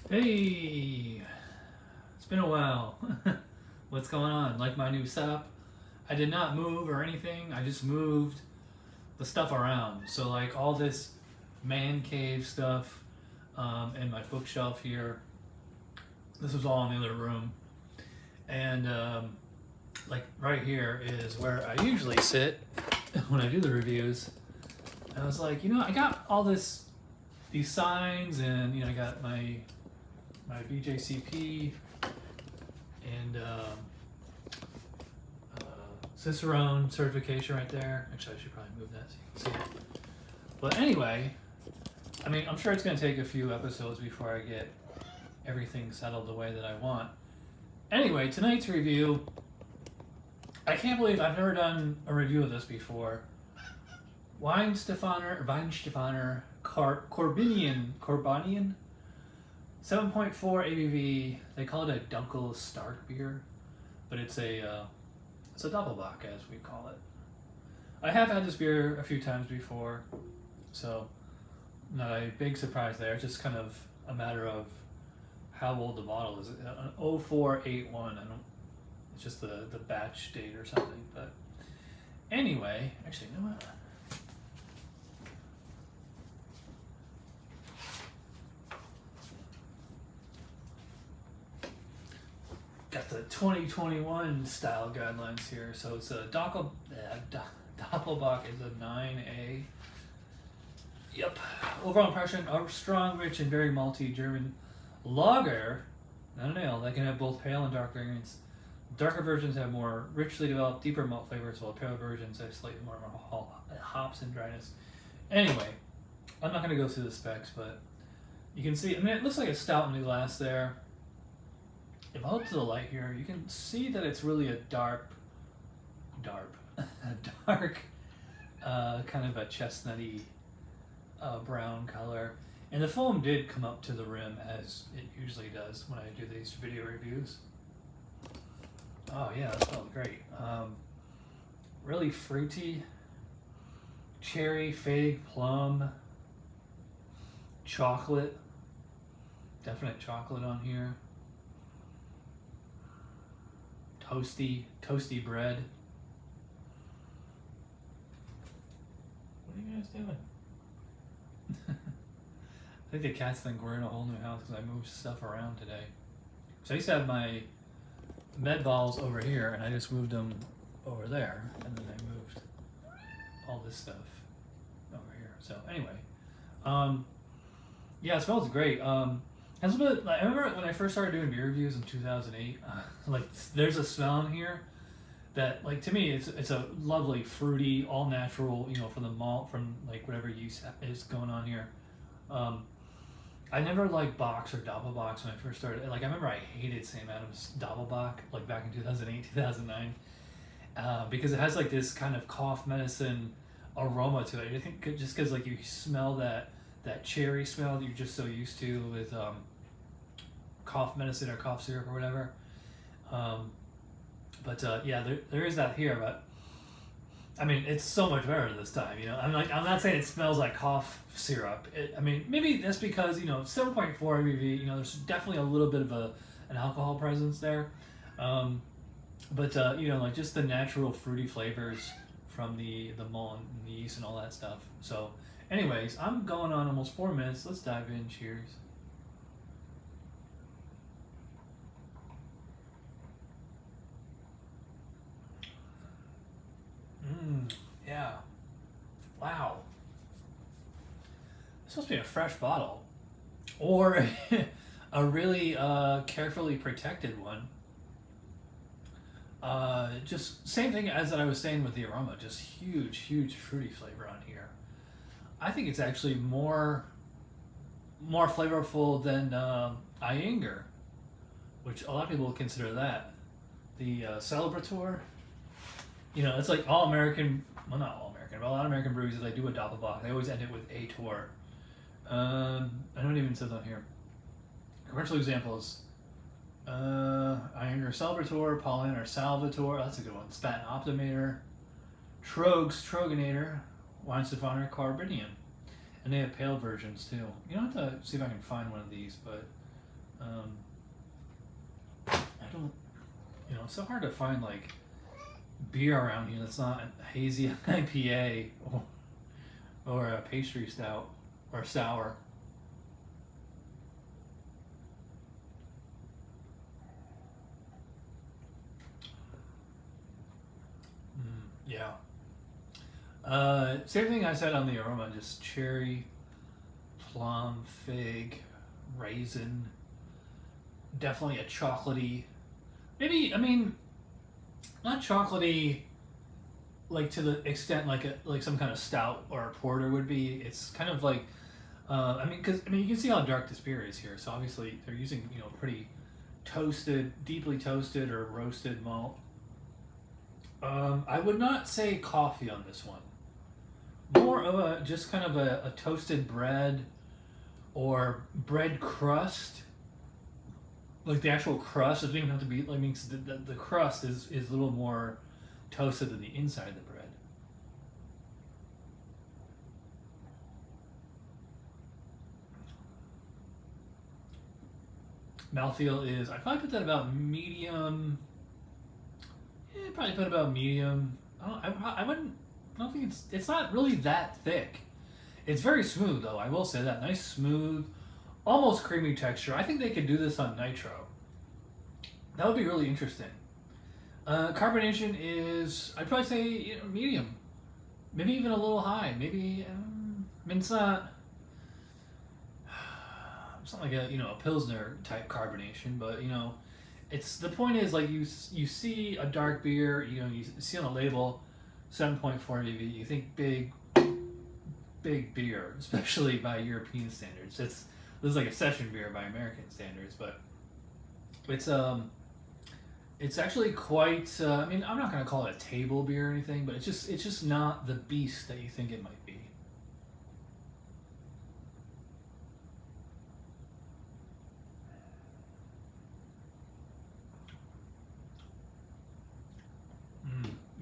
Hey, it's been a while. What's going on? Like my new setup? I did not move or anything. I just moved the stuff around. So like all this man cave stuff and my bookshelf here. This was all in the other room. And like right here is where I usually sit when I do the reviews. And I was like, I got all these signs, and I got my BJCP and 𝓑𝓻𝓮 certification right there. Actually, I should probably move that so you can see it. But anyway, I mean, I'm sure it's going to take a few episodes before I get everything settled the way that I want. Anyway, tonight's review, I can't believe I've never done a review of this before. Weihenstephaner Korbinian 7.4 ABV. They call it a Dunkel Stark beer, but it's a Doppelbock, as we call it. I have had this beer a few times before, so not a big surprise there. It's just kind of a matter of how old the bottle is. An 0481. It's just the batch date or something. But anyway, actually, you know what? Got the 2021 style guidelines here. So it's a Doppelbock is a 9A. Yep. Overall impression: a strong, rich, and very malty German lager, not an ale, that can have both pale and dark variants. Darker versions have more richly developed, deeper malt flavors, while pale versions have slightly more hops and dryness. Anyway, I'm not going to go through the specs, but you can see, I mean, it looks like a stout in the glass there. If I look to the light here, you can see that it's really a dark, kind of a chestnutty brown color. And the foam did come up to the rim, as it usually does when I do these video reviews. Oh yeah, that smelled great. Really fruity, cherry, fig, plum, chocolate. Definite chocolate on here. Toasty bread. What are you guys doing? I think the cats think we're in a whole new house because I moved stuff around today. So I used to have my med balls over here, and I just moved them over there, and then I moved all this stuff over here. So anyway, yeah, it smells great. Has a bit. I remember when I first started doing beer reviews in 2008. Like, there's a smell in here that, like, to me, it's a lovely, fruity, all natural. From the malt, from like whatever yeast is going on here. I never liked Bocks or Doppelbocks when I first started. Like, I remember I hated Sam Adams Doppelbock, like back in 2008, 2009, because it has like this kind of cough medicine aroma to it. I think just because like you smell that cherry smell that you're just so used to with cough medicine or cough syrup or whatever. Yeah, there is that here, but I mean, it's so much better this time. I'm not saying it smells like cough syrup. I mean, maybe that's because 7.4 ABV. There's definitely a little bit of an alcohol presence there, like just the natural fruity flavors from the malt and the yeast and all that stuff. So, anyways, I'm going on almost 4 minutes. Let's dive in. Cheers. Yeah. Wow. This must be a fresh bottle, or a really carefully protected one. Just same thing as that I was saying with the aroma. Just huge fruity flavor on here. I think it's actually more flavorful than 𝐖𝐞𝐢𝐡𝐞𝐧𝐬𝐭𝐞𝐩, which a lot of people would consider that the celebrator. It's like all American, well, not all American, but a lot of American breweries, if they do a Doppelbock, they always end it with a tour. I don't even say that here. Commercial examples: 𝐖𝐞𝐢𝐡𝐞𝐧𝐬𝐭𝐞𝐲 Salvator, Pollen or Salvator. That's a good one. Spaten Optimator, 𝓑𝓻𝓮𝓀, Weihenstephaner, Korbinian. And they have pale versions too. I'll have to see if I can find one of these, but I don't, it's so hard to find like beer around here that's not a hazy IPA or a pastry stout or sour. Yeah. Same thing I said on the aroma, just cherry, plum, fig, raisin. Definitely a chocolatey. Maybe, I mean, not chocolatey like to the extent like some kind of stout or a porter would be. It's kind of like, because you can see how dark this beer is here. So obviously they're using pretty toasted, deeply toasted or roasted malt. I would not say coffee on this one. More of a just kind of a toasted bread or bread crust. Like the actual crust doesn't even have to be. I mean, the crust is a little more toasted than the inside of the bread. Mouthfeel is, I'd probably put that about medium. Yeah, probably put about medium. I wouldn't. I don't think it's not really that thick. It's very smooth though. I will say that, nice smooth, almost creamy texture. I think they could do this on nitro. That would be really interesting. Carbonation is, I'd probably say medium, maybe even a little high. Maybe I mean it's not like a Pilsner type carbonation, but it's, the point is, like, you see a dark beer, you see on the label 7.4 ABV, you think big beer, especially by European standards. This is like a session beer by American standards, but it's actually quite. I mean, I'm not gonna call it a table beer or anything, but it's just not the beast that you think it might be.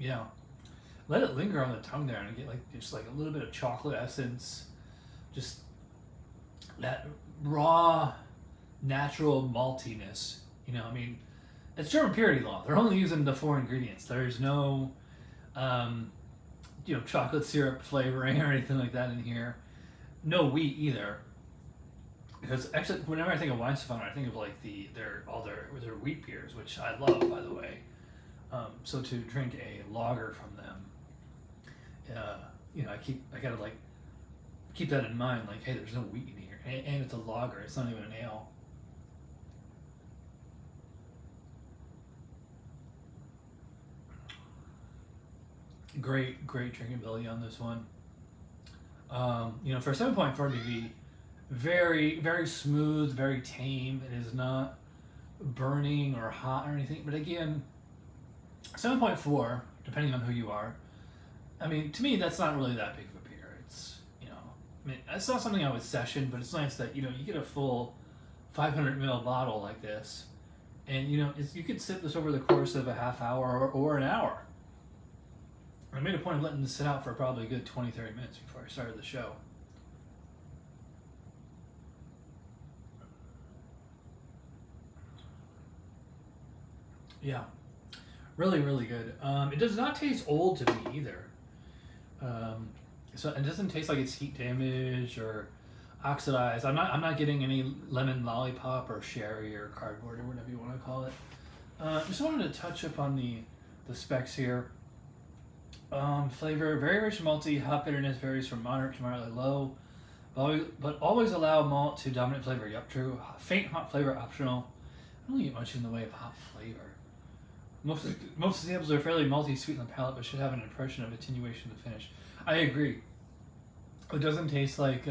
Yeah, let it linger on the tongue there, and get just like a little bit of chocolate essence, just that raw, natural maltiness. I mean, it's German purity law. They're only using the 4 ingredients. There's no, chocolate syrup flavoring or anything like that in here. No wheat either. Because actually, whenever I think of Weihenstephaner, I think of like their wheat beers, which I love, by the way. So to drink a lager from them, I gotta like keep that in mind. Like, hey, there's no wheat in here, and it's a lager. It's not even an ale. Great drinking ability on this one. For 7.4 ABV, very, very smooth, very tame. It is not burning or hot or anything. But again, 7.4, depending on who you are, I mean, to me, that's not really that big of a beer. It's, it's not something I would session, but it's nice that, you get a full 500 ml bottle like this, and, you could sip this over the course of a half hour or an hour. I made a point of letting this sit out for probably a good 20, 30 minutes before I started the show. Yeah. Really, really good. It does not taste old to me either. So it doesn't taste like it's heat damaged or oxidized. I'm not getting any lemon lollipop or sherry or cardboard or whatever you want to call it. Just wanted to touch up on the specs here. Flavor, very rich malty. Hop bitterness varies from moderate to moderately low, but always allow malt to dominate flavor. Yup, true. Faint hop flavor optional. I don't get much in the way of hop flavor. Most examples are fairly malty, sweet on the palate, but should have an impression of attenuation to finish. I agree. It doesn't taste like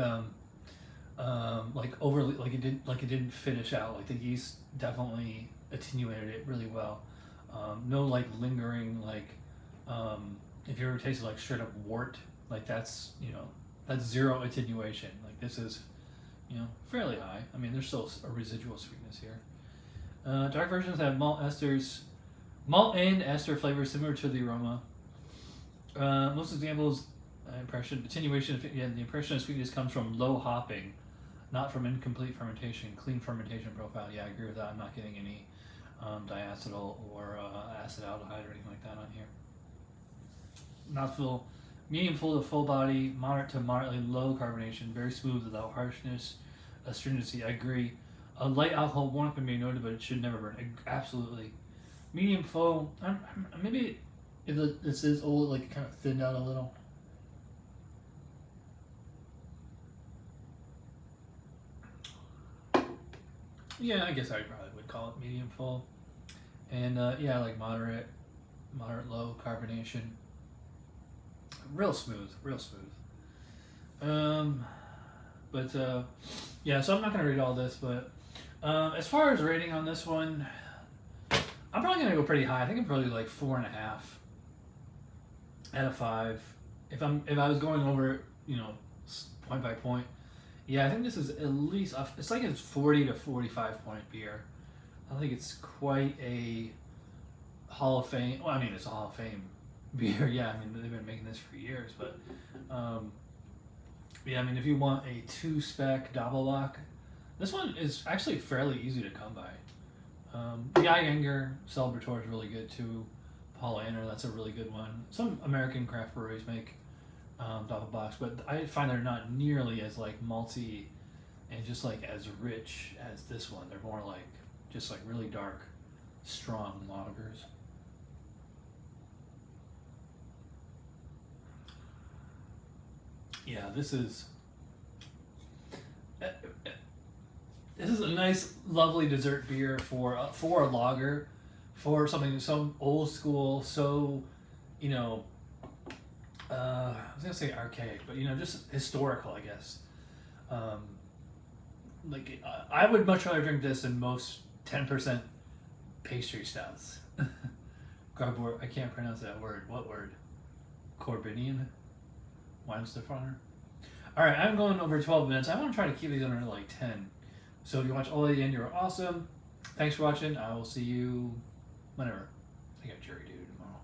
overly like it didn't finish out. Like the yeast definitely attenuated it really well. No like lingering if you ever tasted like straight up wort, like that's zero attenuation. Like this is fairly high. I mean, there's still a residual sweetness here. Dark versions have malt and ester flavors similar to the aroma. Most examples, attenuation. The impression of sweetness comes from low hopping not from incomplete fermentation, clean fermentation profile. Yeah, I agree with that. I'm not getting any diacetyl or acetaldehyde or anything like that on here. Mouthfeel, medium full to full body, moderate to moderately low carbonation, very smooth without harshness, astringency. I agree. A light alcohol warmth may be noted, but it should never burn. Absolutely. Medium full. Maybe if this is old, like kind of thinned out a little. Yeah, I guess I probably would call it medium full. And yeah, like moderate low carbonation. Real smooth, real smooth. But yeah, so I'm not gonna read all this, but as far as rating on this one, I'm probably gonna go pretty high. I think I'm probably like 4.5 out of 5. If I was going over, you know, point by point, yeah, I think this is at least it's like it's 40 to 45 point beer. I think it's quite a Hall of Fame. Well, I mean, it's a Hall of Fame beer. Yeah, I mean they've been making this for years, but yeah, I mean if you want a 2-spec Doppelbock, this one is actually fairly easy to come by. 𝐞𝐢𝐡𝐞𝐧𝐬𝐭𝐞𝐩 Celebrator is really good too. Paulaner, that's a really good one. Some American craft breweries make Doppelbocks, but I find they're not nearly as like malty and just like as rich as this one. They're more like just like really dark, strong lagers. Yeah, this is a nice, lovely dessert beer for a lager, for something so old school, so, you know, I was gonna say archaic, but you know, just historical, I guess. Like I would much rather drink this than most 10% pastry stouts. I can't pronounce that word. What word? Korbinian? Weihenstephaner? Alright, I'm going over 12 minutes. I want to try to keep these under like 10. So if you watch all the way to the end, you're awesome. Thanks for watching. I will see you whenever. I got jury duty tomorrow.